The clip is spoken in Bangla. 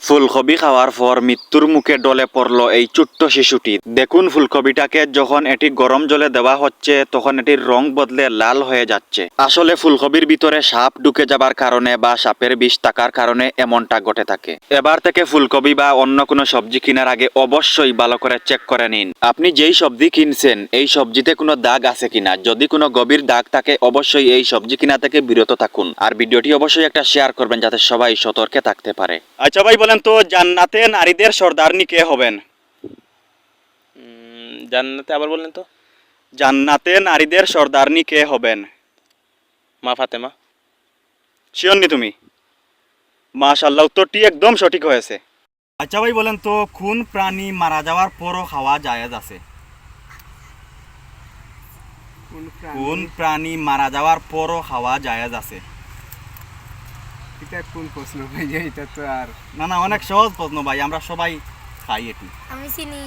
ফুলকপি খাওয়ার পর মৃত্যুর মুখে ডলে পড়ল এই ছোট্ট শিশুটি। দেখুন ফুলকপিটাকে যখন এটি গরম জলে দেওয়া হচ্ছে তখন এটির রং বদলে লাল হয়ে যাচ্ছে। আসলে ফুলকপির ভিতরে সাপ ঢুকে যাবার কারণে বা সাপের বিষ থাকার কারণে এমনটা ঘটে থাকে। এবার থেকে ফুলকপি বা অন্য কোনো সবজি কেনার আগে অবশ্যই ভালো করে চেক করে নিন আপনি যেই সবজি কিনছেন এই সবজিতে কোনো দাগ আছে কিনা। যদি কোনো গভীর দাগ থাকে অবশ্যই এই সবজি কিনা থেকে বিরত থাকুন। আর ভিডিওটি অবশ্যই একটা শেয়ার করবেন যাতে সবাই সতর্কে থাকতে পারে। আচ্ছা ভাই বলেন তো, জান্নাতে নারীদের সর্দারনি কে হবেন? জান্নাতে আবার বললেন তো। জান্নাতে নারীদের সর্দারনি কে হবেন? মা ফাতেমা। শিওর নি তুমি? মাশাআল্লাহ, উত্তরটি একদম সঠিক হয়েছে। আচ্ছা ভাই বলেন তো, কোন প্রাণী মারা যাওয়ার পরও খাওয়া জায়েজ আছে? কোন প্রাণী মারা যাওয়ার পরও খাওয়া জায়েজ আছে? এটা কোন প্রশ্ন ভাই? এটা তো আর না না, অনেক সহজ প্রশ্ন ভাই, আমরা সবাই খাই এটি। আমি চিনি